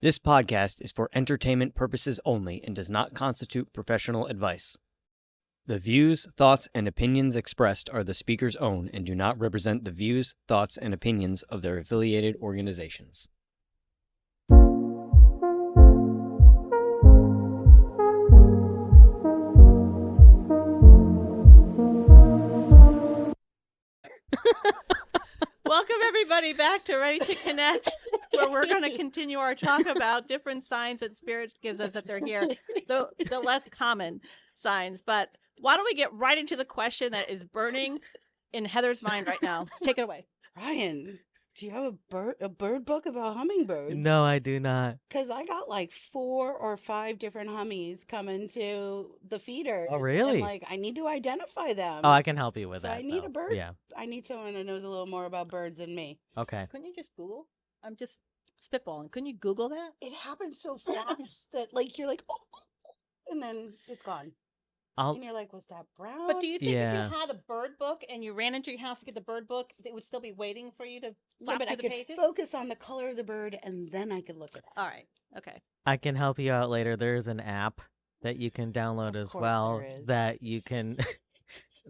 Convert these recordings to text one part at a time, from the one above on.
This podcast is for entertainment purposes only and does not constitute professional advice. The views, thoughts, and opinions expressed are the speaker's own and do not represent the views, thoughts, and opinions of their affiliated organizations. Welcome, everybody, back to Ready to Connect, where we're going to continue our talk about different signs that Spirit gives us that they're here, the less common signs. But why don't we get right into the question that is burning in Heather's mind right now? Take it away. Ryan, do you have a bird book about hummingbirds? No, I do not. Because I got like 4 or 5 different hummies coming to the feeders. Oh, really? And I need to identify them. Oh, I can help you with so that. I need though. a bird. Yeah. I need someone that knows a little more about birds than me. Okay. Couldn't you just Google? I'm just spitballing. Couldn't you Google that? It happens so fast that you're like, oh, and then it's gone. And you're like, was that brown? But do you think if Yeah. you had a bird book and you ran into your house to get the bird book, it would still be waiting for you to flap but through I the could pages? focus on the color of the bird and then I could look at it. All right. Okay. I can help you out later. There's an app that you can download Of as course well there is. that you can,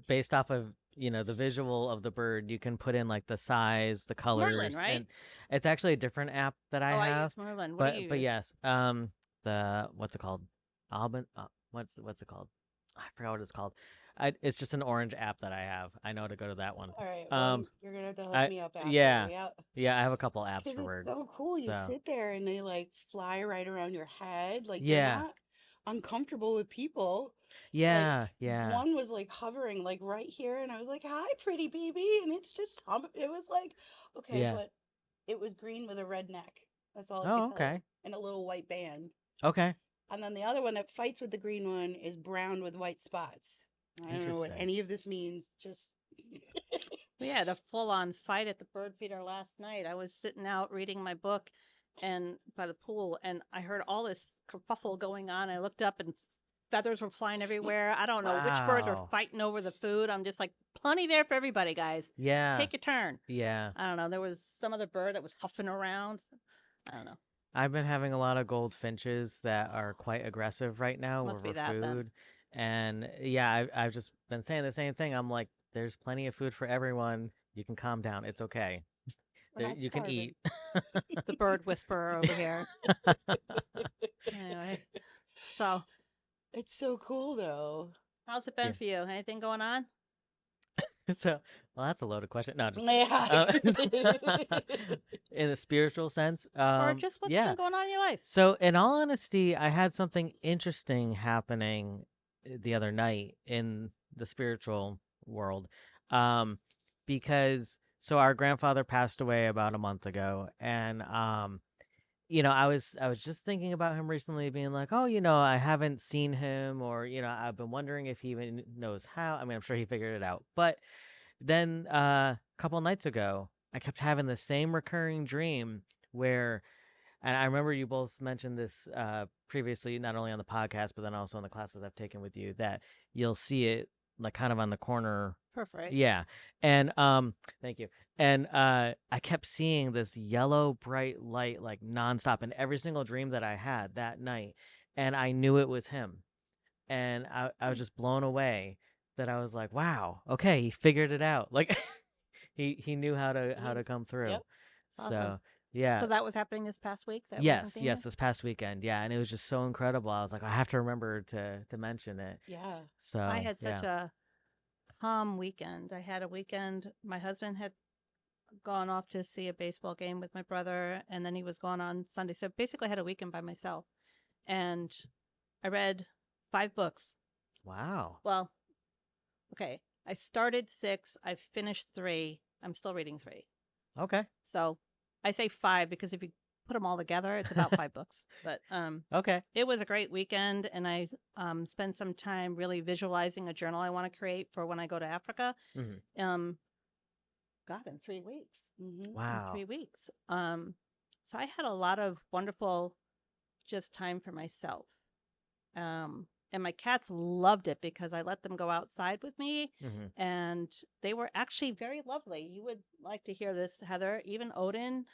based off of, the visual of the bird, you can put in like the size, the colors. Merlin, right? And it's actually a different app that I I have. use Merlin. What do you But use? yes, what's it called? What's it called? I forgot what it's called. It's just an orange app that I have. I know to go to that one. All right. Well, you're going to have to hook me up after. Yeah. Yeah, I have a couple apps for It's birds. so cool. You So. sit there and they fly right around your head. They're Yeah. not uncomfortable with people. Yeah, yeah. One was hovering right here, and I was like, "Hi, pretty baby," and it's just it was okay, Yeah. but it was green with a red neck. That's all I Oh, could tell you. okay. And a little white band. Okay. And then the other one that fights with the green one is brown with white spots. I don't know what Interesting. any of this means. Just We had a full-on fight at the bird feeder last night. I was sitting out reading my book and by the pool, and I heard all this kerfuffle going on. I looked up, and feathers were flying everywhere. I don't know which birds were Wow. fighting over the food. I'm just like, plenty there for everybody, guys. Yeah. Take your turn. Yeah. I don't know. There was some other bird that was huffing around. I don't know. I've been having a lot of goldfinches that are quite aggressive right now Must be over that, food. then. And yeah, I've just been saying the same thing. I'm like, there's plenty of food for everyone. You can calm down. It's okay. We're not You can starving. eat. The bird whisperer over here. Anyway, so it's so cool though. how's it been Yeah. for you? Anything going on? So, well, that's a loaded question. No, just Yeah. in the spiritual sense, Or just what's yeah. been going on in your life? So, in all honesty, I had something interesting happening the other night in the spiritual world, because our grandfather passed away about a month ago, and I was just thinking about him recently, being like, oh, I haven't seen him, or I've been wondering if he even knows how. I mean, I'm sure he figured it out, but then a couple nights ago, I kept having the same recurring dream where. And I remember you both mentioned this previously, not only on the podcast, but then also in the classes I've taken with you, that you'll see it like kind of on the corner. Perfect. Yeah. And thank you. And I kept seeing this yellow bright light like nonstop in every single dream that I had that night. And I knew it was him. And I was just blown away that I was like, wow, okay, he figured it out. Like he knew how to come through. Yep. That's So awesome. yeah. So that was happening this past week? That Yes, wasn't yes, this past weekend. Yeah, and it was just so incredible. I was like, I have to remember to mention it. Yeah. So I had such yeah. a calm weekend. I had a weekend. My husband had gone off to see a baseball game with my brother, and then he was gone on Sunday. So basically, I had a weekend by myself. And I read 5 books. Wow. Well, okay. I started 6. I finished 3. I'm still reading 3. Okay. So I say 5 because if you put them all together, it's about 5 books. But Okay. it was a great weekend, and I spent some time really visualizing a journal I want to create for when I go to Africa. Mhm. God, in 3 weeks. Mm-hmm. Wow. In 3 weeks. So I had a lot of wonderful just time for myself. And my cats loved it because I let them go outside with me, Mhm. and they were actually very lovely. You would like to hear this, Heather. Even Odin,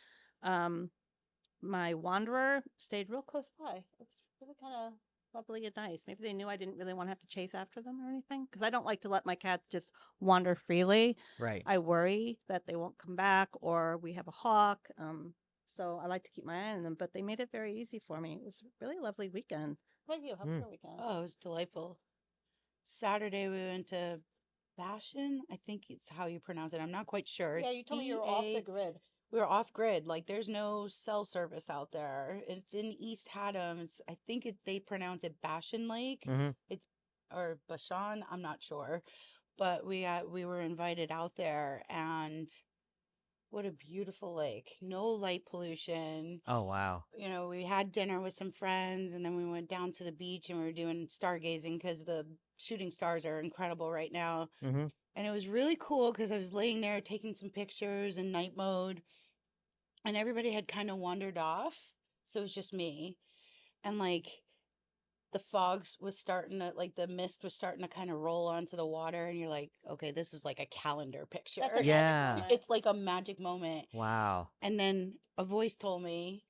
my wanderer stayed real close by. It was really kind of lovely and nice. Maybe they knew I didn't really want to have to chase after them or anything, because I don't like to let my cats just wander freely. Right. I worry that they won't come back, or we have a hawk. So I like to keep my eye on them, but they made it very easy for me. It was a really lovely weekend. How about you? How was your weekend? Oh, it was delightful. Saturday we went to Bashan. I think it's how you pronounce it. I'm not quite sure. Yeah, It's you told me you were off the grid. We were off grid. Like there's no cell service out there. It's in East Haddam. I think they pronounce it Bashan Lake. Mm-hmm. It's or Bashan. I'm not sure, but we were invited out there, and what a beautiful lake. No light pollution. Oh, wow. You know, we had dinner with some friends, and then we went down to the beach and we were doing stargazing because the shooting stars are incredible right now. Mm-hmm. And it was really cool because I was laying there taking some pictures in night mode, and everybody had kind of wandered off. So it was just me. And like the fogs was starting to, like the mist was starting to kind of roll onto the water. And you're like, okay, this is like a calendar picture. That's a Yeah. magic moment. It's like a magic moment. Wow. And then a voice told me,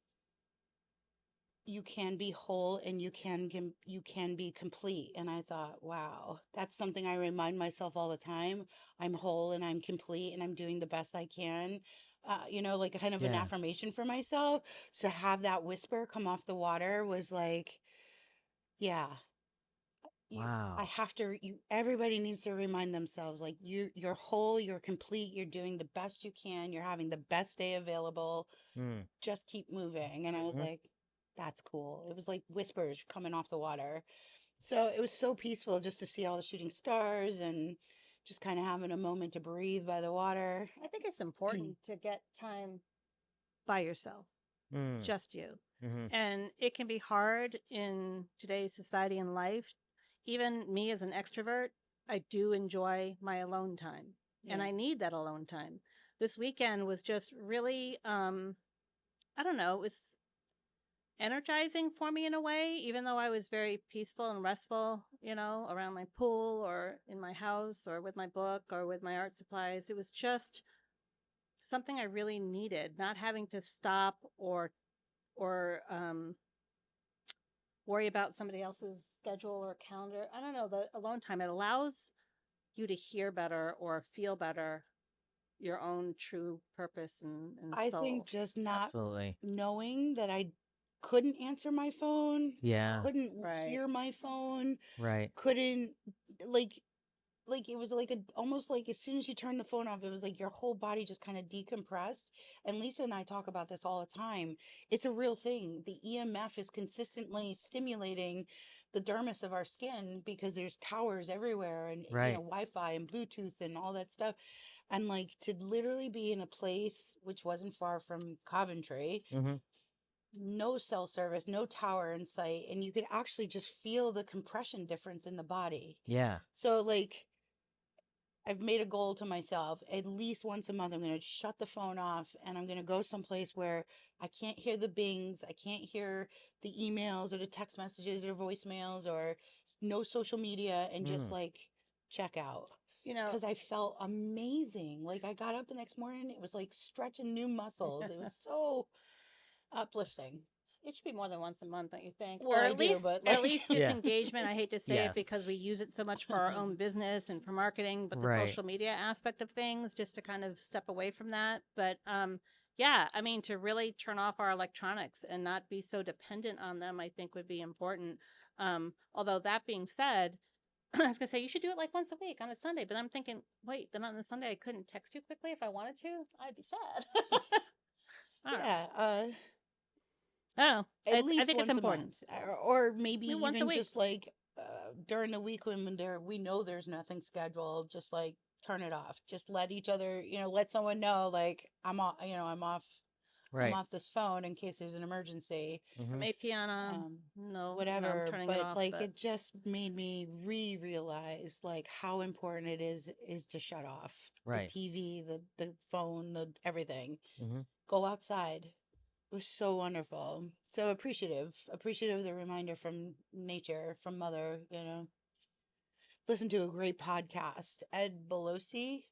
you can be whole and you can be complete. And I thought, wow, that's something I remind myself all the time. I'm whole and I'm complete and I'm doing the best I can. You know, like kind of an Yeah. affirmation for myself. So have that whisper come off the water was like, yeah, I Wow. have to, everybody needs to remind themselves, like you're whole, you're complete, you're doing the best you can, you're having the best day available. Mm. Just keep moving. And I was Mhm. like, that's cool. It was like whispers coming off the water. So it was so peaceful just to see all the shooting stars and just kind of having a moment to breathe by the water. I think it's important to get time by yourself, Mm. just you. Mm-hmm. And it can be hard in today's society and life. Even me as an extrovert, I do enjoy my alone time, and Yeah. I need that alone time. This weekend was just really, I don't know, it was energizing for me in a way, even though I was very peaceful and restful, you know, around my pool or in my house or with my book or with my art supplies. It was just something I really needed, not having to stop or worry about somebody else's schedule or calendar. I don't know, the alone time, it allows you to hear better or feel better your own true purpose and I soul. think just not Absolutely. knowing that I couldn't answer my phone, Yeah. couldn't Right. hear my phone, Right. couldn't like it was like almost like as soon as you turn the phone off, it was like your whole body just kind of decompressed. And Lisa and I talk about this all the time. It's a real thing. The EMF is consistently stimulating the dermis of our skin because there's towers everywhere and Right. Wi-Fi and Bluetooth and all that stuff. And like to literally be in a place which wasn't far from Coventry, Mm-hmm. no cell service, no tower in sight, and you could actually just feel the compression difference in the body. Yeah. So like I've made a goal to myself, at least once a month, I'm going to shut the phone off and I'm going to go someplace where I can't hear the bings. I can't hear the emails or the text messages or voicemails or no social media and just like check out. You know, Because I felt amazing. Like I got up the next morning, it was like stretching new muscles. It was so uplifting. it should be more than once a month, don't you think? Well, or I at do, least, but, at like- least Yeah. disengagement. I hate to say Yes. it because we use it so much for our own business and for marketing, but the Right. social media aspect of things, just to kind of step away from that. But yeah, I mean, to really turn off our electronics and not be so dependent on them, I think would be important. Although that being said, I was gonna say you should do it like once a week on a Sunday, but I'm thinking, wait, then on a Sunday I couldn't text you quickly if I wanted to. I'd be sad. I don't know. Yeah. I don't know. At least I think once it's important. a month, or maybe Yeah, once a even week. just like during the week when we know there's nothing scheduled, just like turn it off. Just let each other, let someone know like I'm off, I'm off, Right. I'm off this phone in case there's an emergency, Mm-hmm. From Apiana, um, I'm whatever. turning But it off. like but it just made me realize like how important it is to shut off Right. the TV, the phone, the everything. Mm-hmm. Go outside. It was so wonderful. So appreciative of the reminder from nature, from mother, Listen to a great podcast, Ed Belosi,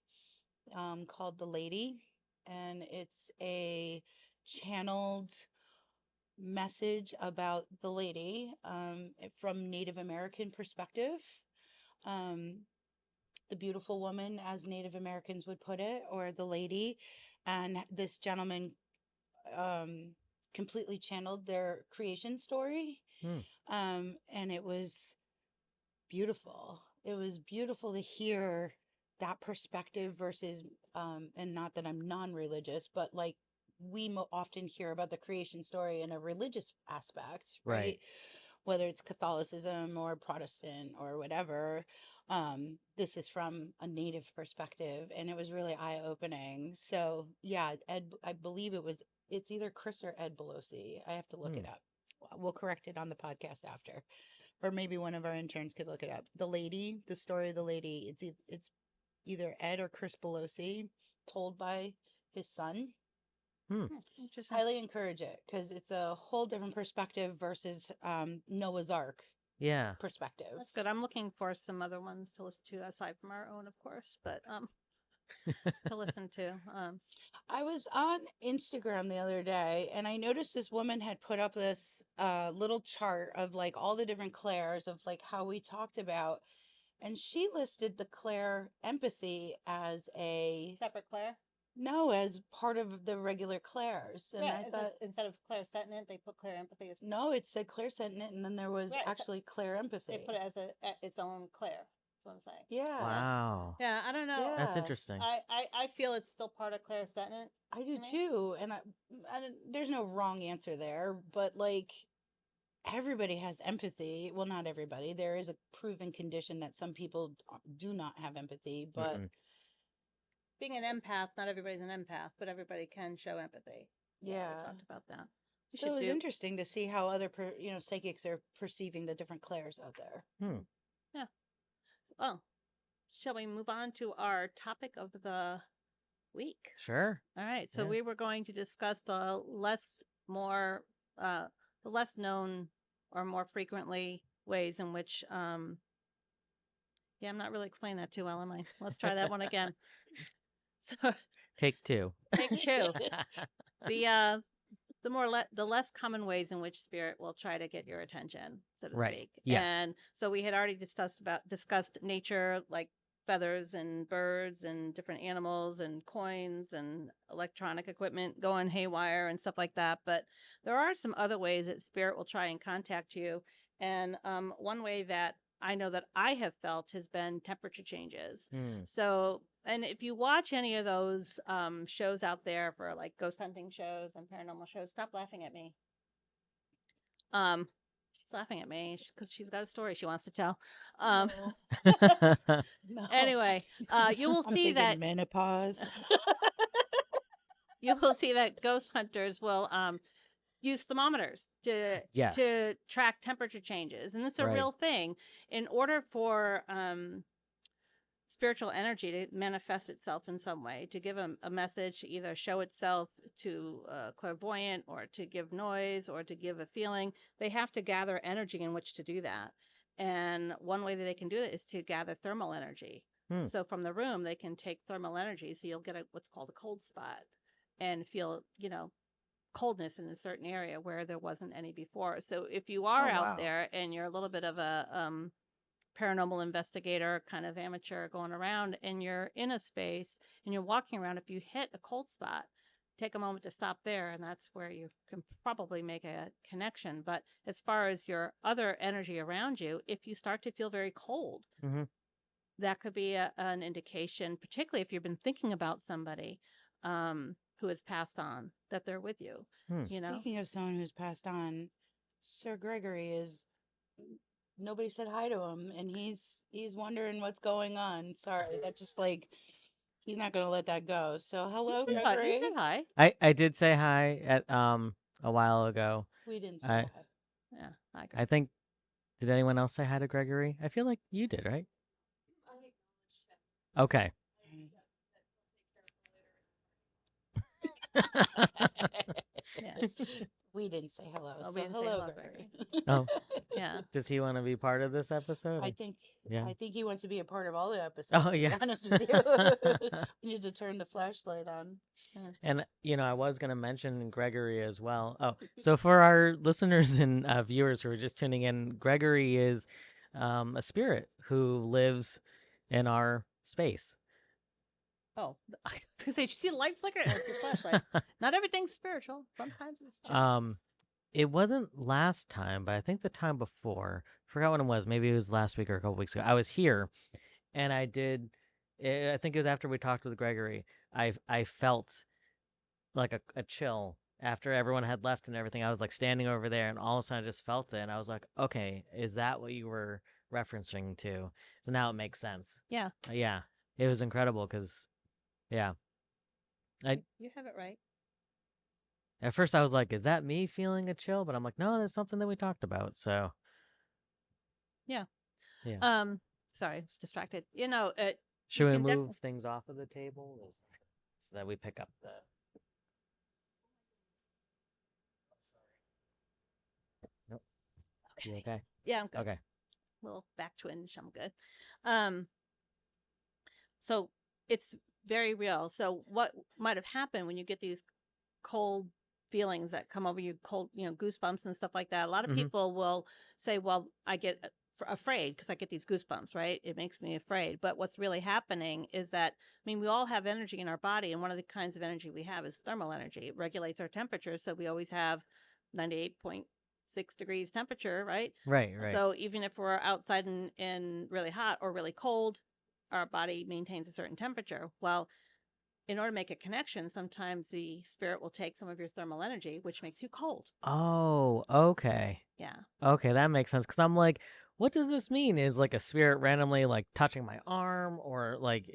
called The Lady. And it's a channeled message about the lady from Native American perspective. Um, the beautiful woman, as Native Americans would put it, or the lady. And this gentleman completely channeled their creation story. Hmm. And it was beautiful. It was beautiful to hear that perspective versus, and not that I'm non-religious, but like we often hear about the creation story in a religious aspect, Right. right? Whether it's Catholicism or Protestant or whatever. This is from a native perspective, and it was really eye-opening. So yeah, Ed, I believe it's either Chris or Ed Belosi. I have to look Hmm. it up. We'll correct it on the podcast after, or maybe one of our interns could look it up. The story of the lady. It's either Ed or Chris Belosi, told by his son. Interesting. Highly encourage it because it's a whole different perspective versus Noah's Ark Yeah. perspective. That's good. I'm looking for some other ones to listen to aside from our own, of course, but to listen to. I was on Instagram the other day and I noticed this woman had put up this little chart of like all the different clairs of like how we talked about, and she listed the Claire empathy as Separate Claire. no, as part of the regular Claires. And I thought, instead of Claire sentient, they put Claire empathy as no, it said Claire sentient, and then there was Right, so actually Claire empathy. they put it as its own Claire. That's what I'm saying. Yeah. Wow. Yeah, I don't know. That's Yeah. interesting. I feel it's still part of Claire sentient. I do to me. too. And there's no wrong answer there, but like everybody has empathy. Well, not everybody. There is a proven condition that some people do not have empathy, but Mm-mm. Being an empath, not everybody's an empath, but everybody can show empathy. yeah. We talked about that. We So should it was do- interesting to see how other psychics are perceiving the different Claires out there. Well, shall we move on to our topic of the week? Sure. All right. So Yeah. we were going to discuss the less known or more frequently ways in which I'm not really explaining that too well, am I? Let's try that one again. So Take two. take two. The less common ways in which spirit will try to get your attention, so to Right. speak. Yes. And so we had already discussed nature, like feathers and birds and different animals and coins and electronic equipment going haywire and stuff like that. But there are some other ways that spirit will try and contact you. And one way that I know that I have felt has been temperature changes. Hmm. So, and if you watch any of those shows out there for like ghost hunting shows and paranormal shows, stop laughing at me. She's laughing at me because she's got a story she wants to tell. No. Anyway, you will I'm see thinking that menopause. you will see that ghost hunters will use thermometers Yes. to track temperature changes, and this is a Right. real thing. In order for spiritual energy to manifest itself in some way, to give a message, to either show itself to clairvoyant or to give noise or to give a feeling, they have to gather energy in which to do that. And one way that they can do it is to gather thermal energy. Hmm. So from the room, they can take thermal energy. So you'll get what's called a cold spot and feel, coldness in a certain area where there wasn't any before. So if you are Oh, out wow. there and you're a little bit of a paranormal investigator, kind of amateur going around, and you're in a space and you're walking around, if you hit a cold spot, take a moment to stop there, and that's where you can probably make a connection. But as far as your other energy around you, if you start to feel very cold, Mhm. that could be an indication, particularly if you've been thinking about somebody who has passed on, that they're with you. Hmm. Speaking of someone who's passed on, Sir Gregory is. Nobody said hi to him, and he's wondering what's going on. Sorry, that just like he's not gonna let that go. So hello, You Gregory. said hi. I did say hi at a while ago. We didn't say I- hi. Yeah, hi. I think. Did anyone else say hi to Gregory? I feel like you did, right? Okay. Yeah. We didn't say hello. Oh, So we didn't say hello, hello, Gregory. Oh, Yeah. does he want to be part of this episode? I think Yeah. I think he wants to be a part of all the episodes. Oh, To yeah. be honest with you, we need to turn the flashlight on. And, I was going to mention Gregory as well. Oh, so for our listeners and viewers who are just tuning in, Gregory is a spirit who lives in our space. Oh, I was gonna say, did you see the light flicker? It's your flashlight. Not everything's spiritual. Sometimes it's just. It wasn't last time, but I think the time before, forgot when it was. Maybe it was last week or a couple weeks ago. I was here, and I think it was after we talked with Gregory. I felt like a chill after everyone had left and everything. I was like standing over there, and all of a sudden I just felt it, and I was like, okay, is that what you were referencing to? So now it makes sense. Yeah. Yeah, it was incredible because, yeah. You have it right. At first I was like, is that me feeling a chill? But I'm like, no, that's something that we talked about. So Yeah. Yeah. Sorry, I was distracted. Should we can move things off of the table so that we pick up the? Nope. You okay? Yeah, I'm good. Okay. Little back twinge. I'm good. So it's very real. So what might have happened when you get these cold feelings that come over you, cold, goosebumps and stuff like that? A lot of Mhm. people will say, well, I get afraid because I get these goosebumps, right? It makes me afraid. But what's really happening is that, we all have energy in our body, and one of the kinds of energy we have is thermal energy. It regulates our temperature. So we always have 98.6 degrees temperature, right? Right. So even if we're outside in really hot or really cold, our body maintains a certain temperature. Well, in order to make a connection, sometimes the spirit will take some of your thermal energy, which makes you cold. Oh, okay. Yeah. Okay, that makes sense. Because I'm like, what does this mean? Is like a spirit randomly like touching my arm or like?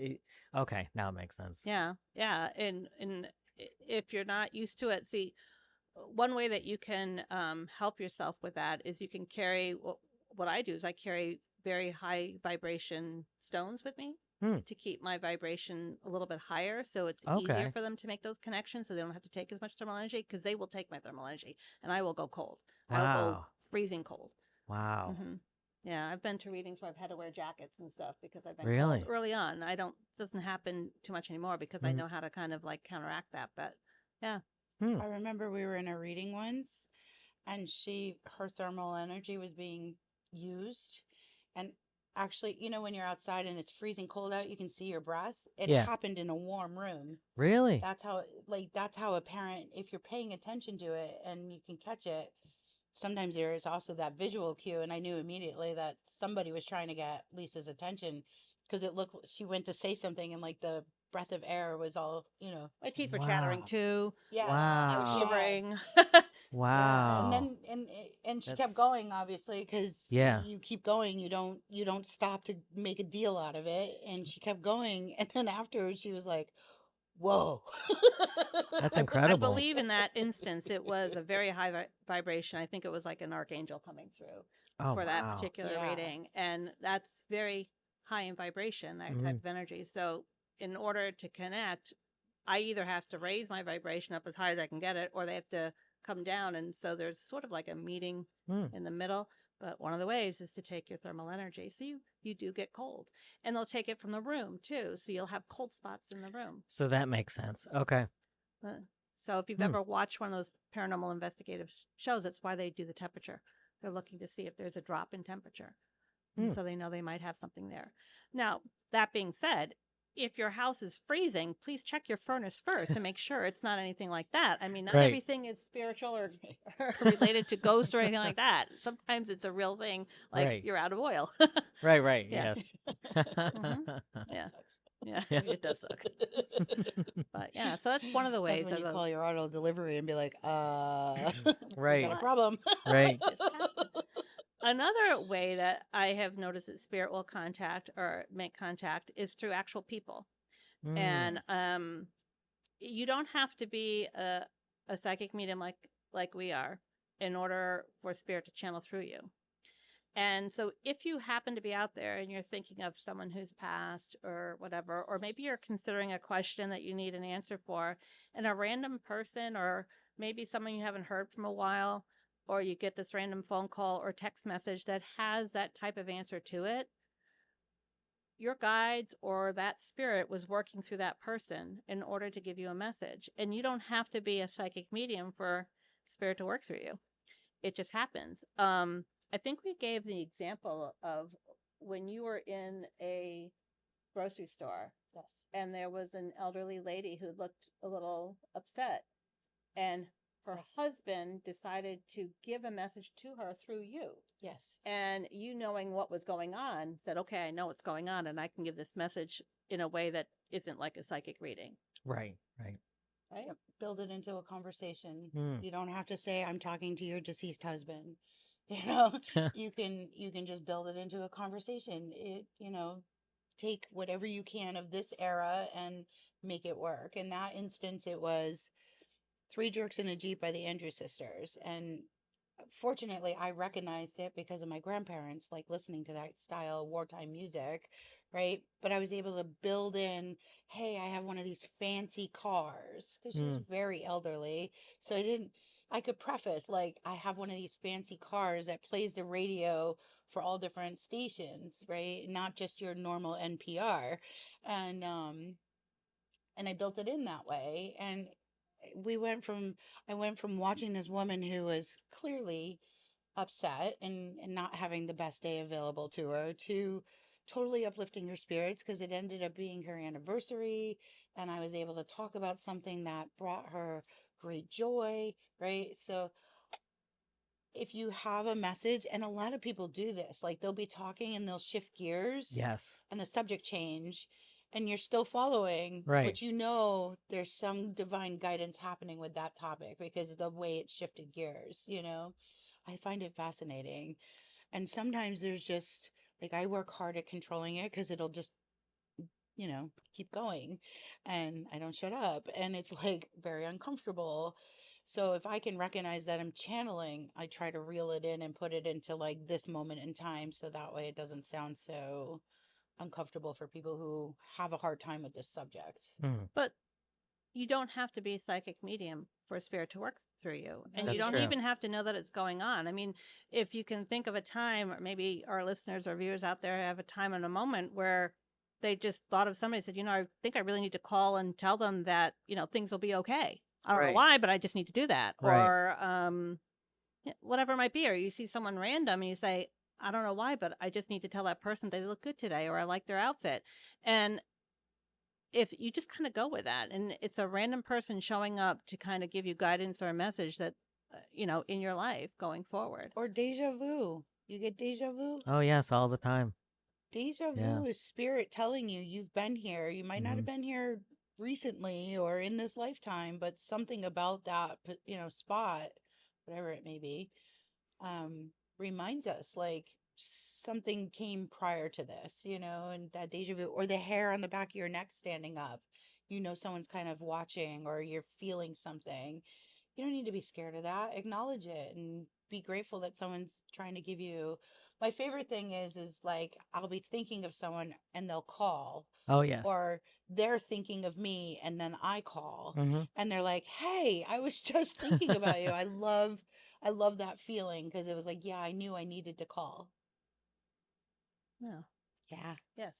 Okay, now it makes sense. Yeah. Yeah. And if you're not used to it, see, one way that you can help yourself with that is you can carry what I do is I carry very high vibration stones with me to keep my vibration a little bit higher, so it's easier for them to make those connections, so they don't have to take as much thermal energy, because they will take my thermal energy and I will go cold. Wow. I will go freezing cold. Wow. Mm-hmm. Yeah, I've been to readings where I've had to wear jackets and stuff because I've been Really? cold early on. Doesn't happen too much anymore because I know how to kind of like counteract that. But yeah. I remember we were in a reading once, and her thermal energy was being used, and actually, when you're outside and it's freezing cold out, you can see your breath. It happened in a warm room. Really? That's how apparent, if you're paying attention to it and you can catch it. Sometimes there is also that visual cue, and I knew immediately that somebody was trying to get Lisa's attention, because she went to say something, and like the breath of air was all, My teeth were chattering too. Yeah. I was Wow. shivering. Yeah, and Wow. then and she kept That's- going, obviously, because Yeah. you keep going, you don't stop to make a deal out of it, and she kept going, and then afterwards she was like, "Whoa." That's I incredible. believe in that instance, it was a very high vibration. I think it was like an archangel coming through for that wow. particular Yeah. reading. And that's very high in vibration, that type of energy. So in order to connect, I either have to raise my vibration up as high as I can get it, or they have to come down. And so there's sort of like a meeting in the middle. But one of the ways is to take your thermal energy. So you do get cold. And they'll take it from the room too. So you'll have cold spots in the room. So that makes sense. Okay. So if you've ever watched one of those paranormal investigative shows, that's why they do the temperature. They're looking to see if there's a drop in temperature. And so they know they might have something there. Now, that being said, if your house is freezing, please check your furnace first and make sure it's not anything like that. I mean, not Right. everything is spiritual or related to ghosts or anything like that. Sometimes it's a real thing, like Right. you're out of oil. Right. Yeah. Yes. Yeah. Sucks. Yeah, Yeah. it does suck. But yeah, so that's one of the ways. That's when you call your auto delivery and be like, Right. we got a problem. Right. Just happened. Another way that I have noticed that spirit will contact or make contact is through actual people. And you don't have to be a psychic medium like we are in order for spirit to channel through you. And so if you happen to be out there and you're thinking of someone who's passed or whatever, or maybe you're considering a question that you need an answer for, and a random person or maybe someone you haven't heard from a while, or you get this random phone call or text message that has that type of answer to it, your guides or that spirit was working through that person in order to give you a message. And you don't have to be a psychic medium for spirit to work through you. It just happens. I think we gave the example of when you were in a grocery store. Yes. And there was an elderly lady who looked a little upset. And her Yes. husband decided to give a message to her through you. Yes. And you knowing what was going on said, okay, I know what's going on and I can give this message in a way that isn't like a psychic reading. Right. Right? Yep. Build it into a conversation. Mm. You don't have to say, I'm talking to your deceased husband. You know, you can just build it into a conversation. Take whatever you can of this era and make it work. In that instance, it was Three Jerks in a Jeep by the Andrews Sisters. And fortunately, I recognized it because of my grandparents, like listening to that style of wartime music, right? But I was able to build in, hey, I have one of these fancy cars because she was very elderly. So I could preface, like, I have one of these fancy cars that plays the radio for all different stations, right? Not just your normal NPR. And I built it in that way. And I went from watching this woman who was clearly upset and not having the best day available to her to totally uplifting her spirits because it ended up being her anniversary. And I was able to talk about something that brought her great joy, right? So if you have a message, and a lot of people do this, like they'll be talking and they'll shift gears Yes. and the subject change and you're still following, Right. but you know there's some divine guidance happening with that topic because of the way it shifted gears, I find it fascinating. And sometimes there's just like I work hard at controlling it because it'll just, keep going and I don't shut up and it's like very uncomfortable. So if I can recognize that I'm channeling, I try to reel it in and put it into like this moment in time so that way it doesn't sound so uncomfortable for people who have a hard time with this subject. Mm. But you don't have to be a psychic medium for a spirit to work through you. And That's you don't true. even have to know that it's going on. I mean, if you can think of a time, or maybe our listeners or viewers out there have a time and a moment where they just thought of somebody and said, I think I really need to call and tell them that, things will be okay. I don't know Right. why, but I just need to do that. Right. Or whatever it might be. Or you see someone random and you say, I don't know why, but I just need to tell that person they look good today or I like their outfit. And if you just kind of go with that and it's a random person showing up to kind of give you guidance or a message that, in your life going forward. Or deja vu. You get deja vu? Oh, yes, all the time. Deja vu Yeah. is spirit telling you you've been here. You might not have been here recently or in this lifetime, but something about that, spot, whatever it may be, reminds us like something came prior to this, and that deja vu or the hair on the back of your neck standing up. Someone's kind of watching or you're feeling something. You don't need to be scared of that. Acknowledge it and be grateful that someone's trying to give you. My favorite thing is like I'll be thinking of someone and they'll call, Oh, yes. or they're thinking of me and then I call Mm-hmm. and they're like, "Hey, I was just thinking about you." I love that feeling because it was like, yeah, I knew I needed to call. Yeah. Yeah. Yes.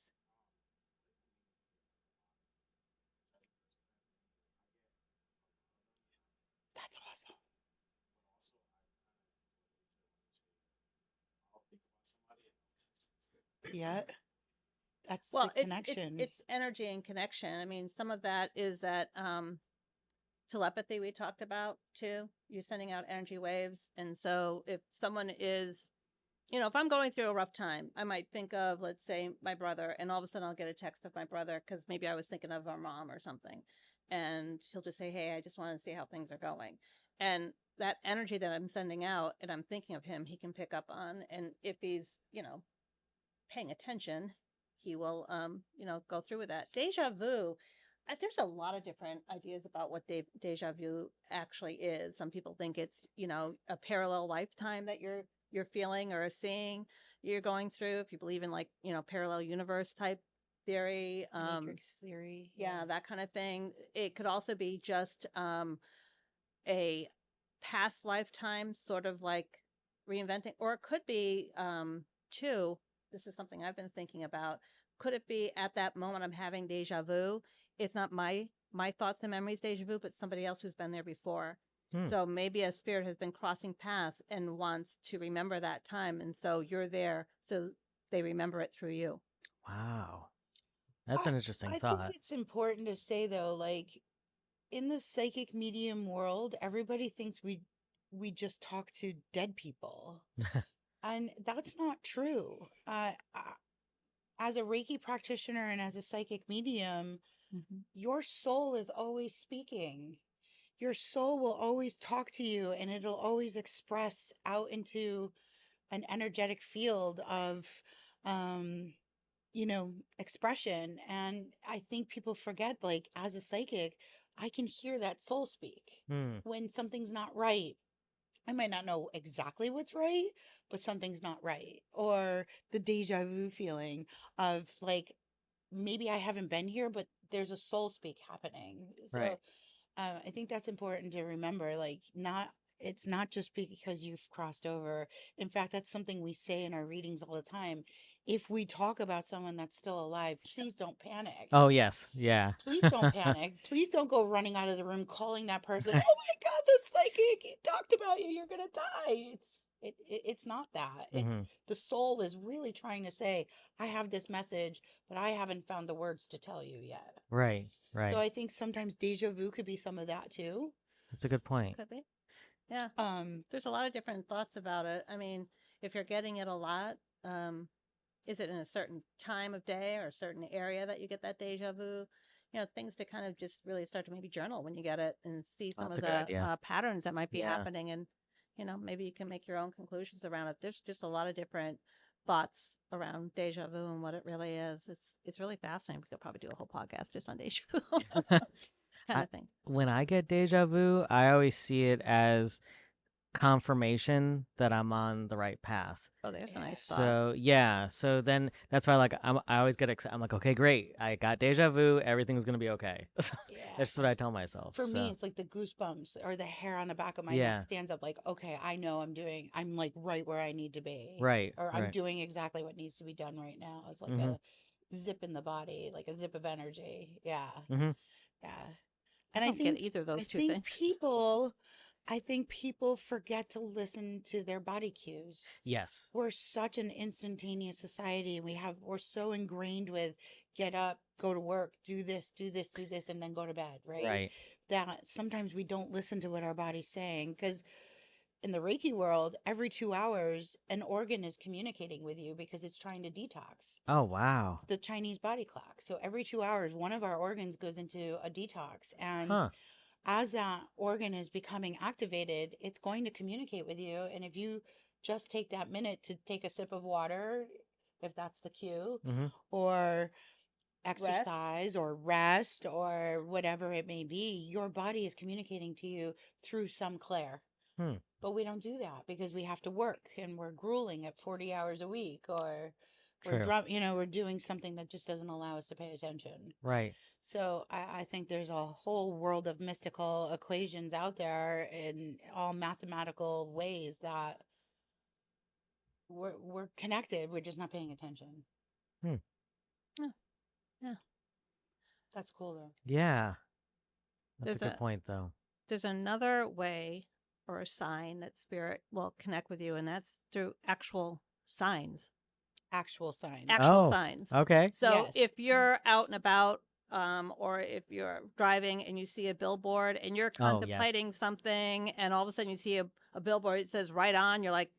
That's awesome. Yeah. That's Well, the connection. it's energy and connection. I mean, some of that is that telepathy we talked about too. You're sending out energy waves, and so if someone is, if I'm going through a rough time, I might think of, let's say, my brother, and all of a sudden I'll get a text of my brother because maybe I was thinking of our mom or something, and he'll just say, "Hey, I just want to see how things are going," and that energy that I'm sending out, and I'm thinking of him, he can pick up on, and if he's, paying attention, he will, go through with that. Deja vu, There's a lot of different ideas about what deja vu actually is. Some people think it's, a parallel lifetime that you're feeling or seeing, you're going through. If you believe in like, parallel universe type theory, Matrix theory. yeah, that kind of thing. It could also be just a past lifetime, sort of like reinventing, or it could be too. This is something I've been thinking about. Could it be at that moment I'm having deja vu? It's not my thoughts and memories deja vu, but somebody else who's been there before. So maybe a spirit has been crossing paths and wants to remember that time, and so you're there, so they remember it through you. Wow. That's an interesting I thought. think it's important to say though, like in the psychic medium world, everybody thinks we just talk to dead people, and that's not true. As a Reiki practitioner and as a psychic medium, your soul is always speaking. Your soul will always talk to you, and it'll always express out into an energetic field of, expression. And I think people forget, like, as a psychic, I can hear that soul speak when something's not right. I might not know exactly what's right, but something's not right. Or the deja vu feeling of like, maybe I haven't been here, but there's a soul speak happening. So Right. I think that's important to remember. Like, it's not just because you've crossed over. In fact, that's something we say in our readings all the time. If we talk about someone that's still alive, please don't panic. Oh, yes. Yeah. Please don't panic. Please don't go running out of the room calling that person. Oh my God, the psychic, he talked about you. You're gonna die. It's not that. It's the soul is really trying to say, I have this message, but I haven't found the words to tell you yet. Right. Right. So I think sometimes deja vu could be some of that too. That's a good point. Could be. Yeah. There's a lot of different thoughts about it. I mean, if you're getting it a lot, is it in a certain time of day or a certain area that you get that deja vu? Things to kind of just really start to maybe journal when you get it and see some That's of a good the idea. patterns that might be Yeah. happening. And, maybe you can make your own conclusions around it. There's just a lot of different thoughts around deja vu and what it really is. It's really fascinating. We could probably do a whole podcast just on deja vu kind of thing. When I get deja vu, I always see it as confirmation that I'm on the right path. Oh, there's a nice thought. So yeah, so then that's why I always get excited. I'm like, okay, great, I got deja vu. Everything's gonna be okay. Yeah. That's what I tell myself. For so. me, it's like the goosebumps or the hair on the back of my Yeah. neck stands up like, okay, I know I'm like right where I need to be. Right. Or I'm right. doing exactly what needs to be done right now. It's like Mhm. a zip in the body, like a zip of energy. Yeah. Mhm. Yeah. I And I don't get think either of those I two think things. I think people forget to listen to their body cues. Yes. We're such an instantaneous society. We're so ingrained with get up, go to work, do this, and then go to bed, right? Right. That sometimes we don't listen to what our body's saying, because in the Reiki world, every 2 hours, an organ is communicating with you because it's trying to detox. Oh wow. It's the Chinese body clock. So every 2 hours, one of our organs goes into a detox. And Huh. as that organ is becoming activated, it's going to communicate with you. And if you just take that minute to take a sip of water, if that's the cue, Mhm. or exercise or rest or whatever it may be, your body is communicating to you through some clair. But we don't do that because we have to work and we're grueling at 40 hours a week, or True. we're doing something that just doesn't allow us to pay attention. Right. So I think there's a whole world of mystical equations out there in all mathematical ways that we're connected. We're just not paying attention. Yeah. That's cool though. Yeah. That's There's a good point, though. There's another way or a sign that spirit will connect with you, and that's through actual signs. Actual signs. Actual Oh, signs. Okay. So Yes. if you're out and about, or if you're driving and you see a billboard and you're Oh, yes. contemplating something, and all of a sudden you see a billboard, it says right on, you're like,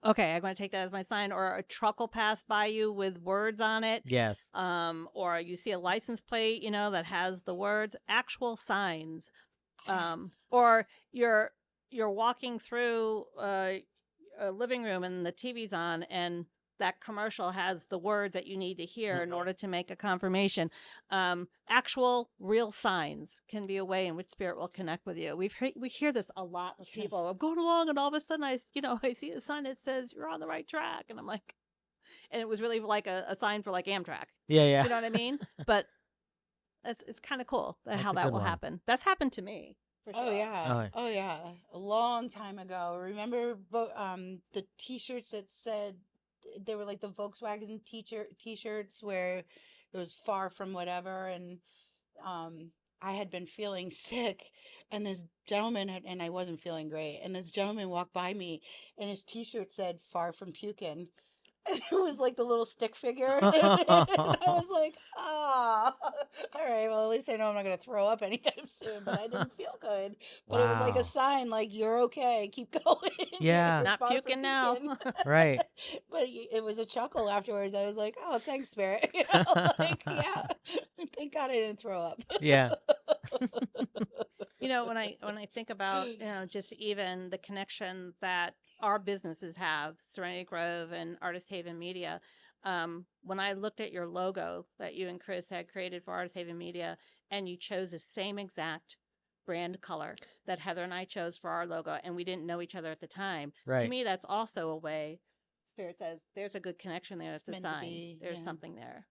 okay, I'm going to take that as my sign. Or a truck will pass by you with words on it. Yes. Or you see a license plate, that has the words, actual signs. Or you're walking through a living room and the TV's on, and that commercial has the words that you need to hear in order to make a confirmation. Actual real signs can be a way in which spirit will connect with you. We hear this a lot with people. I'm going along and all of a sudden I see a sign that says you're on the right track. And I'm like, and it was really like a sign for like Amtrak. Yeah. You know what I mean? But it's kind of cool That's how a that good will one. happen. That's happened to me. For sure. Oh yeah. Oh. Oh yeah. A long time ago. Remember the t-shirts that said they were like the Volkswagen t-shirts where it was far from whatever, and I had been feeling sick, and this gentleman and I wasn't feeling great, and this gentleman walked by me, and his t-shirt said far from puking. And it was like the little stick figure. And I was like, all right, well, at least I know I'm not going to throw up anytime soon, but I didn't feel good. But it was like Wow. a sign, like, you're okay, keep going. Yeah. You're Not far from puking now. puking. Right. But it was a chuckle afterwards. I was like, oh, thanks, Spirit. Like, yeah, thank God I didn't throw up. Yeah. When I think about just even the connection that our businesses have, Serenity Grove and Artist Haven Media. When I looked at your logo that you and Chris had created for Artist Haven Media, and you chose the same exact brand color that Heather and I chose for our logo, and we didn't know each other at the time. Right. To me, that's also a way Spirit says there's a good connection there. It's a Meant to sign. be, There's yeah. something there.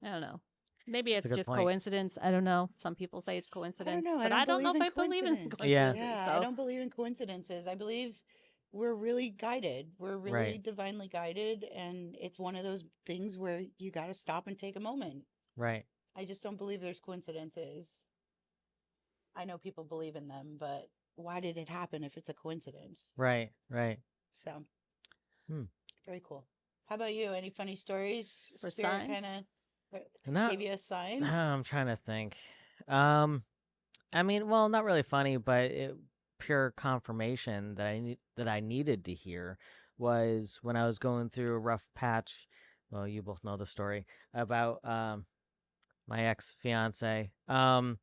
I don't know. Maybe That's it's a good just point. coincidence. I don't know. Some people say it's coincidence. know. But I don't know if I believe in coincidence. Yeah. coincidences. Yeah, So I don't believe in coincidences. I believe we're really guided. We're really Right. divinely guided, and it's one of those things where you got to stop and take a moment. Right. I just don't believe there's coincidences. I know people believe in them, but why did it happen if it's a coincidence? Right. Right. So, Hmm. very cool. How about you? Any funny stories? For Spirit signs? kind of No, gave you a sign? I'm trying to think. I mean, well, not really funny, but pure confirmation that I needed to hear was when I was going through a rough patch. Well, you both know the story about my ex fiance. I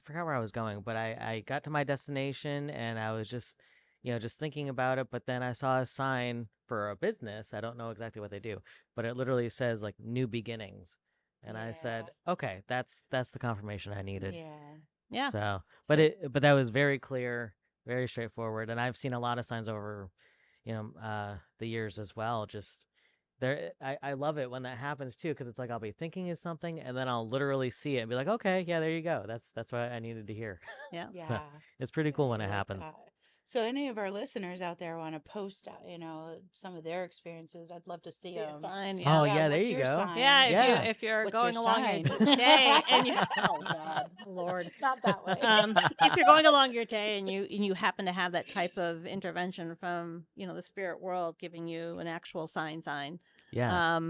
forgot where I was going, but I got to my destination and I was just thinking about it. But then I saw a sign for a business. I don't know exactly what they do, but it literally says like new beginnings. And I said, okay, that's the confirmation I needed. yeah. So, but that was very clear, very straightforward. And I've seen a lot of signs over, the years as well. Just there, I love it when that happens too, because it's like I'll be thinking of something and then I'll literally see it and be like, okay, yeah, there you go. That's what I needed to hear. Yeah. Yeah. It's pretty cool when I it like happens. that. So, any of our listeners out there want to post, some of their experiences? I'd love to see them. Fine. Oh, Yeah. yeah, there what's you your go. sign? Yeah, Yeah. if you're What's going your along your sign? day and you oh God, Lord. Not that way. If you're going along your day and you happen to have that type of intervention from, the spirit world giving you an actual sign, Yeah.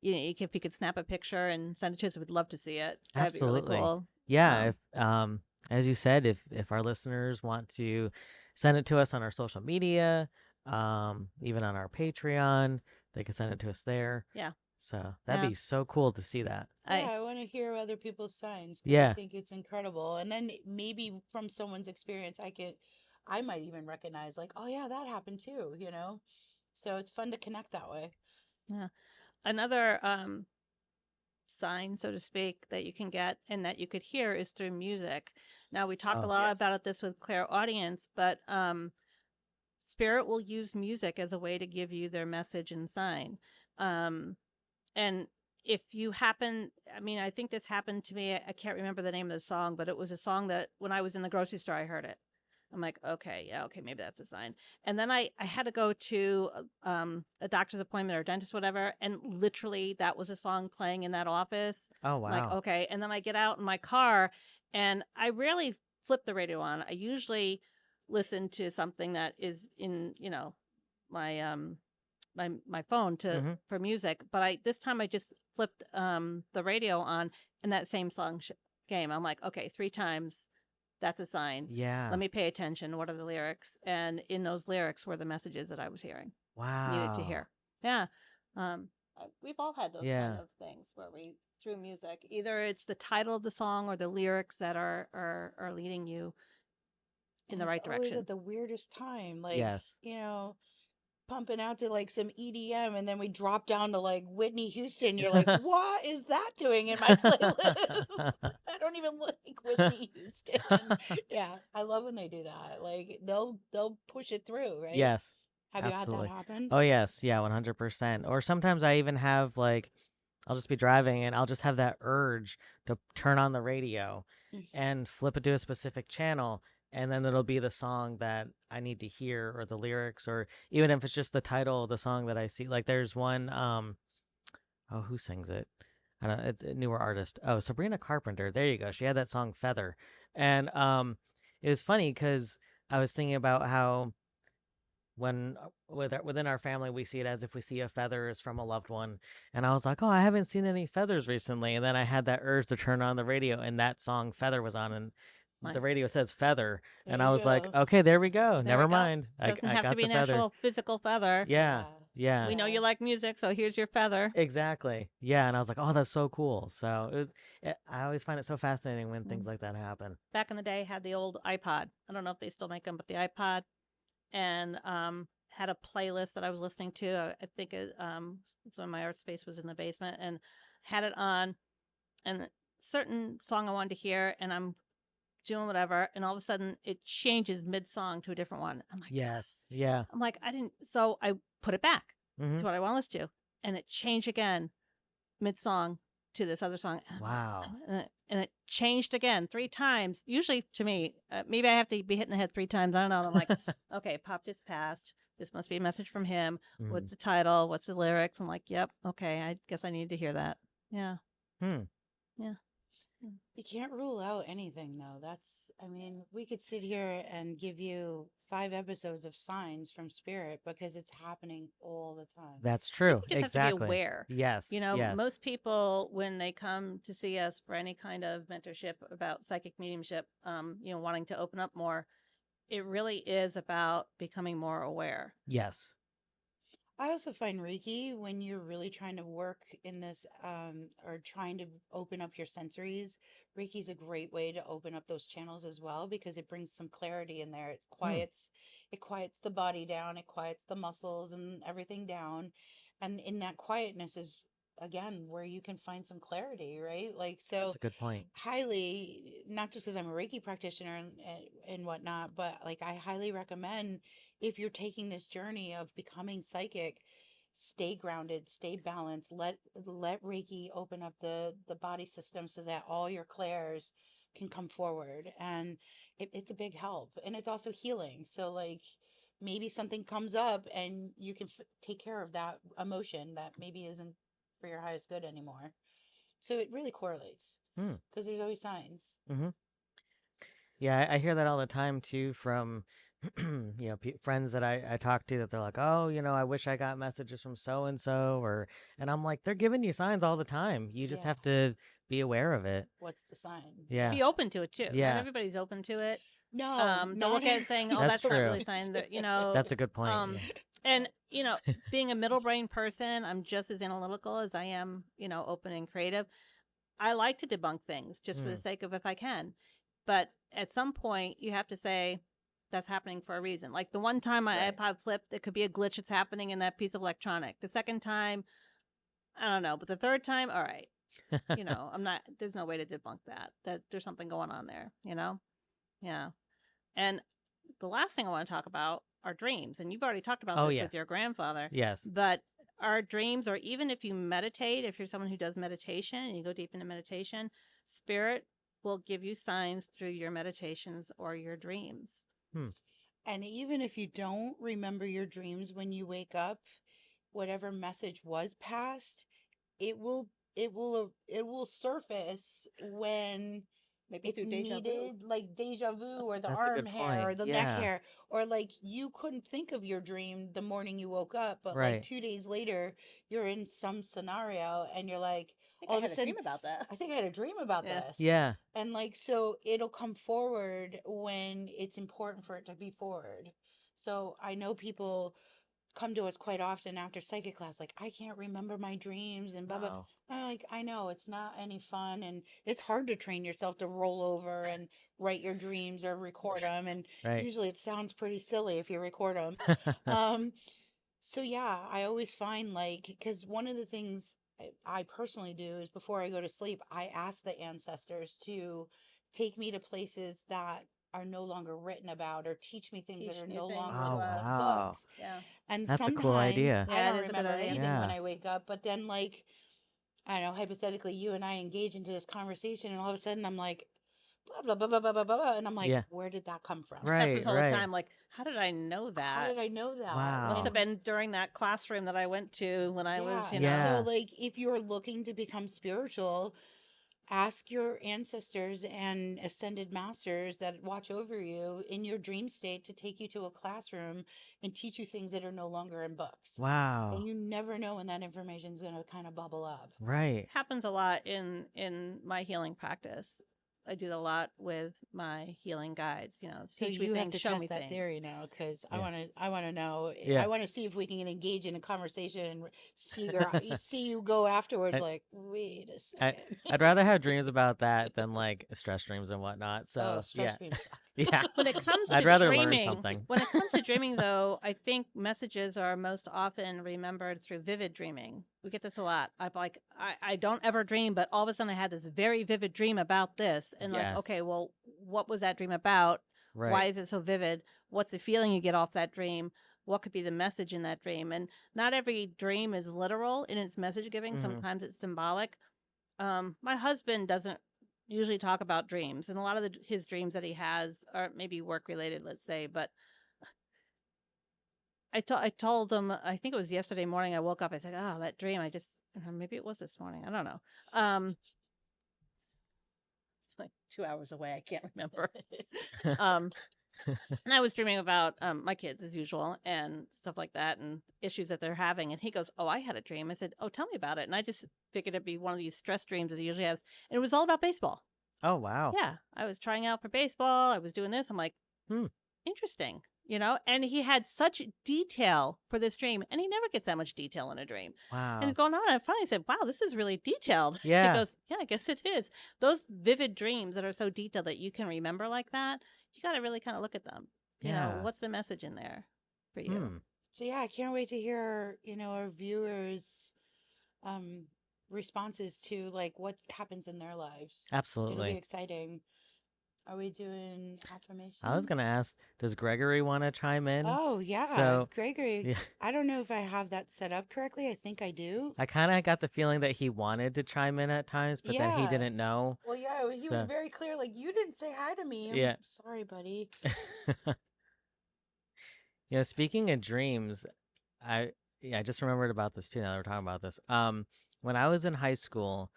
if you could snap a picture and send it to us, we'd love to see it. That'd Absolutely. be really cool. Yeah, if as you said, if our listeners want to send it to us on our social media, even on our Patreon, they can send it to us there. Yeah. So that'd be so cool to see that. I want to hear other people's signs. 'Cause Yeah. I think it's incredible. And then maybe from someone's experience, I might even recognize like, oh yeah, that happened too, So it's fun to connect that way. Yeah. Another sign, so to speak, that you can get and that you could hear is through music. Now, we talked a lot Yes. about this with clairaudience, but spirit will use music as a way to give you their message and sign. And if you happen, I think this happened to me. I can't remember the name of the song, but it was a song that when I was in the grocery store, I heard it. I'm like, okay, maybe that's a sign. And then I had to go to a doctor's appointment or dentist, whatever, and literally that was a song playing in that office. Oh wow. Like, okay. And then I get out in my car and I rarely flip the radio on. I usually listen to something that is in, my my phone for music. But this time I just flipped the radio on and that same song came. I'm like, okay, 3 times. That's a sign. Yeah. Let me pay attention. What are the lyrics? And in those lyrics were the messages that I was hearing. Wow. Needed to hear. Yeah. We've all had those Yeah. kind of things where through music, either it's the title of the song or the lyrics that are leading you in And the right it's always direction. at the weirdest time. Like, Yes. pumping out to like some EDM, and then we drop down to like Whitney Houston. You're like, what is that doing in my playlist? I don't even like Whitney Houston. Yeah, I love when they do that. Like they'll push it through, right? Yes, Have you had that absolutely. happen? Oh yes, yeah, 100%. Or sometimes I even have like I'll just be driving and I'll just have that urge to turn on the radio Mm. and flip it to a specific channel, and then it'll be the song that I need to hear or the lyrics, or even if it's just the title of the song that I see. Like there's one oh, who sings it? I don't know, it's a newer artist. Oh, Sabrina Carpenter. There you go. She had that song Feather. And it was funny cuz I was thinking about how when within our family we see it as if we see a feather is from a loved one, and I was like, oh, I haven't seen any feathers recently, and then I had that urge to turn on the radio and that song Feather was on, and My- the radio says feather, There and you I was like, go. okay, there we go, There never we go. mind, Doesn't I have got to be the an feather. actual physical feather. Yeah, Yeah. We know you Yeah. like music, so here's your feather. exactly, yeah. And I was like, oh, that's so cool. So I always find it so fascinating when things like that happen. Back in the day, had the old iPod. I don't know if they still make them, but the iPod, and had a playlist that I was listening to. I think so my art space was in the basement, and had it on, and a certain song I wanted to hear, and I'm doing whatever, and all of a sudden it changes mid song to a different one. I'm like, Yes, yeah. I'm like, I didn't. So I put it back Hmm. to what I want to listen to, and it changed again mid song to this other song. And I'm like, Wow. and it changed again 3 times. Usually to me, maybe I have to be hitting the head 3 times. I don't know. And I'm like, okay, Pop just passed. This must be a message from him. Mhm. What's the title? What's the lyrics? I'm like, yep, okay. I guess I need to hear that. Yeah. Hmm. You can't rule out anything, though. I mean, we could sit here and give you 5 episodes of signs from spirit because it's happening all the time. That's true. You just exactly. have to be aware. Yes. You know, yes. most people, when they come to see us for any kind of mentorship about psychic mediumship, wanting to open up more, it really is about becoming more aware. Yes. I also find Reiki, when you're really trying to work in this or trying to open up your sensories, Reiki's a great way to open up those channels as well because it brings some clarity in there. It quiets the body down, it quiets the muscles and everything down. And in that quietness is again where you can find some clarity, right? Like so That's a good point. highly, not just because I'm a Reiki practitioner and whatnot, but like I highly recommend if you're taking this journey of becoming psychic, stay grounded, stay balanced, let Reiki open up the body system so that all your clairs can come forward. And it's a big help. And it's also healing. So like maybe something comes up and you can take care of that emotion that maybe isn't for your highest good anymore. So it really correlates because there's always signs. Mm-hmm. Yeah, I hear that all the time too from friends that I talk to, that they're like, oh, I wish I got messages from so and so, and I'm like, they're giving you signs all the time. You just Yeah. have to be aware of it. What's the sign? Yeah. Be open to it too. Yeah. Not everybody's open to it. No, Don't not look at it saying, "Oh, That's that's not true. really a sign." That That's a good point. Yeah. And being a middle brain person, I'm just as analytical as I am, open and creative. I like to debunk things just for the sake of if I can, but at some point you have to say that's happening for a reason. Like the one time my Right. iPod flipped, it could be a glitch that's happening in that piece of electronic. The second time, I don't know, but the third time, all right. I'm not. There's no way to debunk that there's something going on there. Yeah. And the last thing I want to talk about are dreams. And you've already talked about this yes. with your grandfather. Yes. But our dreams, or even if you meditate, if you're someone who does meditation and you go deep into meditation, spirit will give you signs through your meditations or your dreams. And even if you don't remember your dreams when you wake up, whatever message was passed, it will surface when Maybe it's through deja vu. needed, like deja vu or the That's a arm good hair or point. the Yeah. neck hair, or like you couldn't think of your dream the morning you woke up, but Right. like 2 days later you're in some scenario and you're like, I all of a sudden, about that. I think I had a dream about Yeah. this. Yeah. And like, so it'll come forward when it's important for it to be forward. So I know people come to us quite often after psychic class, like, I can't remember my dreams and blah, blah. Wow. I'm like, I know it's not any fun. And it's hard to train yourself to roll over and write your dreams or record them. And Right. usually it sounds pretty silly if you record them. Um, So yeah, I always find like, because one of the things I personally do is before I go to sleep, I ask the ancestors to take me to places that are no longer written about or teach me things that Teach are new no things longer to Oh, in us. wow. books. Yeah. And That's a cool sometimes idea. I Yeah, it don't is a good remember idea. anything when Yeah. I wake up, but then like, I don't know, hypothetically, you and I engage into this conversation, and all of a sudden I'm like, blah, blah, blah, blah, blah, blah, blah. And I'm like, Yeah. where did that come from? Right, Happens all the right. time. Like, how did I know How that? did I know that? Must have Wow. been during that classroom that I went to when I was, Yeah. you know. So, Yeah. like, if you're looking to become spiritual, ask your ancestors and ascended masters that watch over you in your dream state to take you to a classroom and teach you things that are no longer in books. And Wow. you never know when that information is going to kind of bubble up. Right. Happens a lot in my healing practice. I do a lot with my healing guides, you know, So teach me you have things, to show test me that things. theory now, because Yeah. I want to know. I Yeah. want to see if we can engage in a conversation and see your see you go afterwards. I, Like, wait a I second. I'd rather have dreams about that than like stress dreams and whatnot. Oh, So stress yeah. dreams suck. Yeah. When it comes I'd to rather learn dreaming, something. when it comes to dreaming though, I think messages are most often remembered through vivid dreaming. We get this a lot. I'm like, I don't ever dream, but all of a sudden I had this very vivid dream about this. And like, okay, Yes. well, what was that dream about? Why Right. is it so vivid? What's the feeling you get off that dream? What could be the message in that dream? And not every dream is literal in its message giving. Mhm. Sometimes it's symbolic. My husband doesn't usually talk about dreams, and a lot of his dreams that he has are maybe work related, let's say. But I told him, I think it was yesterday morning. I woke up. I said, "Oh, that dream. I just maybe it was this morning. I don't know. It's like 2 hours away. I can't remember. um, and I was dreaming about my kids as usual and stuff like that and issues that they're having. And he goes, "Oh, I had a dream." I said, "Oh, tell me about it." And I just figured it'd be one of these stress dreams that he usually has. And it was all about baseball. Oh wow. Yeah, I was trying out for baseball. I was doing this. I'm like, Hmm. interesting, you know? And he had such detail for this dream, and he never gets that much detail in a dream. And Wow. he's going on. And I finally said, "Wow, this is really detailed." He Yeah. goes, "Yeah, I guess it is." Those vivid dreams that are so detailed that you can remember like that, you got to really kind of look at them. You know, Yeah. what's the message in there for you? Hmm. So yeah, I can't wait to hear, our viewers' um responses to like what happens in their lives. It'll be Absolutely. exciting. Are we doing affirmations? I was gonna ask, does Gregory want to chime in? Oh yeah, So Gregory. yeah, I don't know if I have that set up correctly. I think I do. I kind of got the feeling that he wanted to chime in at times, but then he Yeah. didn't know. Well, yeah, he was So very clear. Like, you didn't say hi to me. I'm yeah. sorry, buddy. Speaking of dreams, I just remembered about this too. Now that we're talking about this, when I was in high school,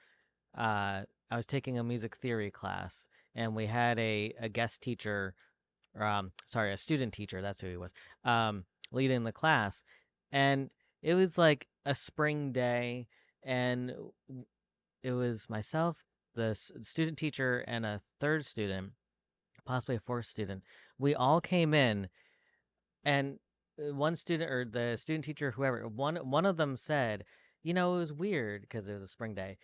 I was taking a music theory class, and we had a guest teacher, sorry, a student teacher. That's who he was, leading the class, and it was like a spring day, and it was myself, the student teacher, and a third student, possibly a fourth student. We all came in, and one student or the student teacher, whoever, one of them said, it was weird because it was a spring day.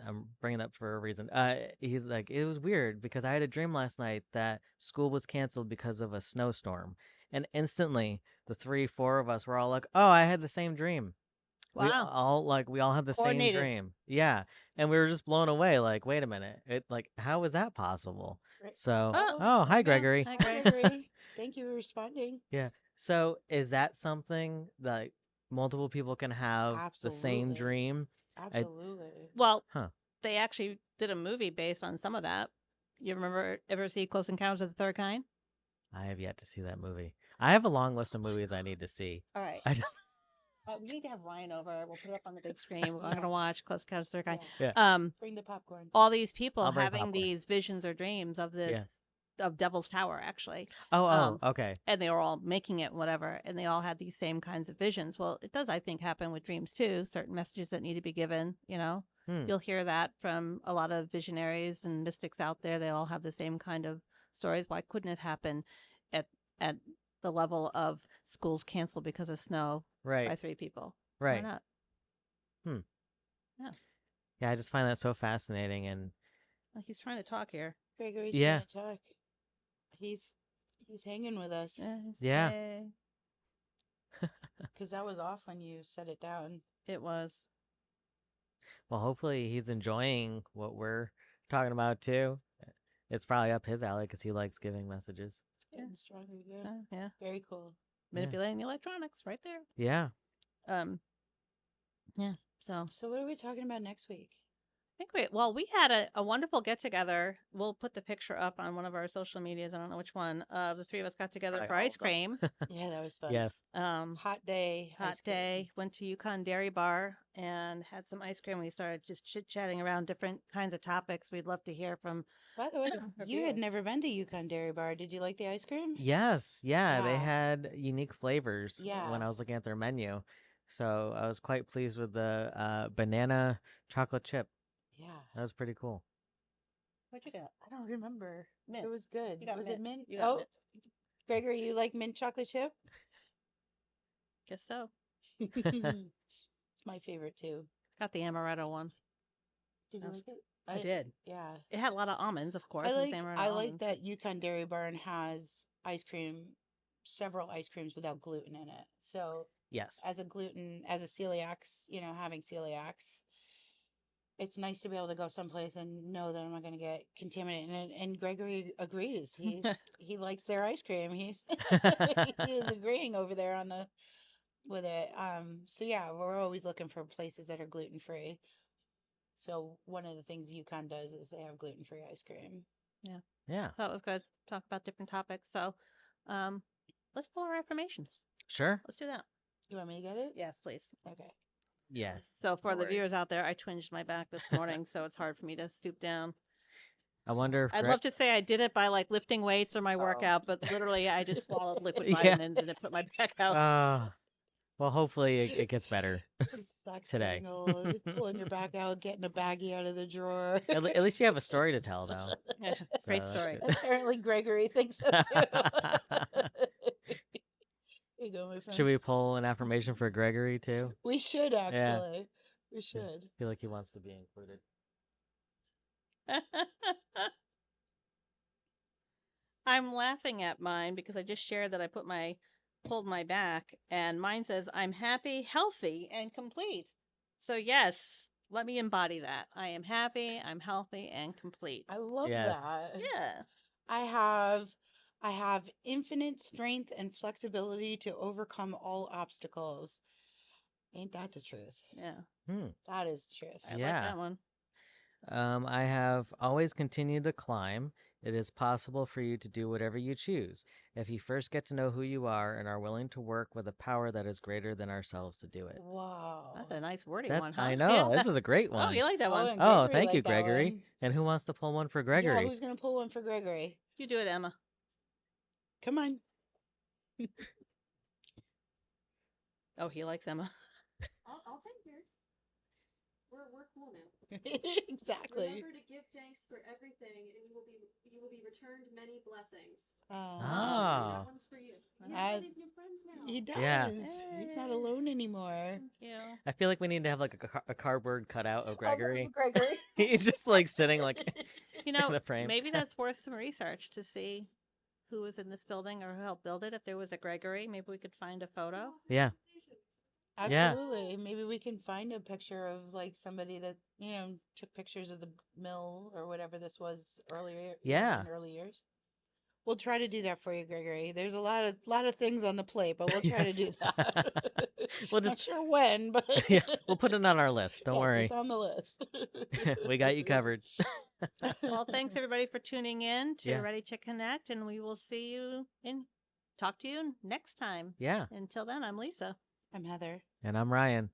I'm bringing that up for a reason. He's like, it was weird because I had a dream last night that school was canceled because of a snowstorm, and instantly the 3-4 of us were all like, "Oh, I had the same dream." We Wow. all had the same Coordinated. dream. Yeah, and we were just blown away. Like, wait a minute, how is that possible? Right. So, Oh, hi, there you go. Gregory. Hi, Hi, Greg. Gregory. Thank you for responding. Yeah. So is that something that multiple people can have the same Absolutely. dream? Absolutely. Well, Huh. they actually did a movie based on some of that. You ever see Close Encounters of the Third Kind? I have yet to see that movie. I have a long list of movies I need to see. All right. I just, We need to have Ryan over. We'll put it up on the big screen. We're going to watch Close Encounters of the Third Kind. Yeah. Bring the popcorn. All these people I'll bring having popcorn. these visions or dreams of this of Devil's Tower, actually. Okay. And they were all making it, whatever, and they all had these same kinds of visions. Well, it does, I think, happen with dreams too. Certain messages that need to be given. You'll hear that from a lot of visionaries and mystics out there. They all have the same kind of stories. Why couldn't it happen at the level of schools canceled because of snow by Right. 3 people? Right. Why not? Yeah, I just find that so fascinating, and Well, he's trying to talk here. Gregory's Yeah. trying to talk. He's hanging with us. Yeah. Yay. Because that was off when you set it down. It was. Well, hopefully he's enjoying what we're talking about too. It's probably up his alley because he likes giving messages. Getting stronger, yeah. So, yeah. Very cool. Manipulating the electronics right there. Yeah. Yeah. So So what are we talking about next week? I think we had a wonderful get together. We'll put the picture up on one of our social medias. I don't know which one. The three of us got together Probably for all ice of them. cream. Yeah, that was fun. Yes. Hot day. Hot ice cream. day. Went to Yukon Dairy Bar and had some ice cream. We started just chit chatting around different kinds of topics. We'd love to hear from. By the way, Our you had viewers. never been to Yukon Dairy Bar. Did you like the ice cream? Yes. Yeah. They Yeah. had unique flavors Yeah. when I was looking at their menu. So I was quite pleased with the banana chocolate chip. Yeah. That was pretty cool. What'd you get? I don't remember. Mint. It was good. You got Was mint. it mint? You got Oh, mint. Gregory, you like mint chocolate chip? Guess so. It's my favorite too. Got the amaretto one. Did you That was- like it? I did. Yeah. It had a lot of almonds, of course. I it was like amaretto I like almonds. that Yukon Dairy Barn has ice cream, several ice creams without gluten in it. So Yes. as a celiacs, having celiacs, it's nice to be able to go someplace and know that I'm not going to get contaminated. And Gregory agrees. He likes their ice cream. He is agreeing over there with it. So yeah, we're always looking for places that are gluten free. So one of the things Yukon does is they have gluten free ice cream. Yeah. So it was good. Talk about different topics. So let's pull our affirmations. Sure. Let's do that. You want me to get it? Yes, please. Okay. Yes. So for No the viewers worries. out there, I twinged my back this morning, so it's hard for me to stoop down. I wonder if I'd love to say I did it by like lifting weights or my workout, but literally I just swallowed liquid Yeah. vitamins and it put my back out. Well, hopefully it gets better. Sucks Today. getting old, pulling your back out, getting a baggie out of the drawer. At least you have a story to tell, though. Yeah, So great that's story. good. Apparently, Gregory thinks so too. Here you go, my friend. Should we pull an affirmation for Gregory too? We should actually. Yeah. We should. I feel like he wants to be included. I'm laughing at mine because I just shared that I pulled my back, and mine says, I'm happy, healthy, and complete. So yes, let me embody that. I am happy, I'm healthy, and complete. I love Yes. that. Yeah. I have infinite strength and flexibility to overcome all obstacles. Ain't that the truth? Yeah. That is the truth. I like Yeah. that one. I have always continued to climb. It is possible for you to do whatever you choose if you first get to know who you are and are willing to work with a power that is greater than ourselves to do it. Wow. That's a nice wordy That's- one, huh? I know. Yeah. This is a great Oh, one. you like that one? and Oh, Gregory thank you, liked that Gregory. one. And who wants to pull one for Yeah, Gregory? who's gonna pull one for Gregory? You do it, Emma. Come on. Oh, he likes Emma. I'll take yours. We're cool now. Exactly. Remember to give thanks for everything, and you will be returned many blessings. Ah. That one's for you. You I- have all these new friends now. He does. Yeah. He's not alone anymore. Thank you. I feel like we need to have like a cardboard cutout of Gregory. Oh, Gregory. He's just like sitting like You know, in the frame. maybe that's worth some research to see who was in this building or who helped build it. If there was a Gregory, maybe we could find a photo. Yeah. Yeah. Absolutely. Maybe we can find a picture of like somebody that, took pictures of the mill or whatever this was earlier. Yeah. In early years. We'll try to do that for you, Gregory. There's a lot of things on the plate, but we'll try to Yes. do that. We'll Not just- sure when, but Yeah, we'll put it on our list. Don't yes, worry. It's on the list. We got you covered. Well, thanks everybody for tuning in to Yeah. Ready to Connect, and we will see you and talk to you next time. Yeah. Until then, I'm Lisa. I'm Heather. And I'm Ryan.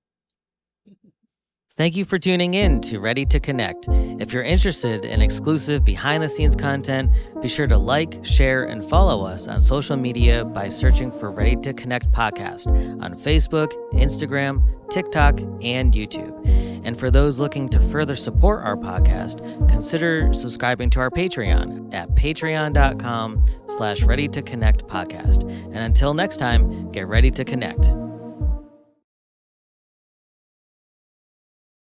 Thank you for tuning in to Ready to Connect. If you're interested in exclusive behind the scenes content, be sure to like, share, and follow us on social media by searching for Ready to Connect Podcast on Facebook, Instagram, TikTok, and YouTube. And for those looking to further support our podcast, consider subscribing to our Patreon at patreon.com/readytoconnectpodcast. And until next time, get ready to connect.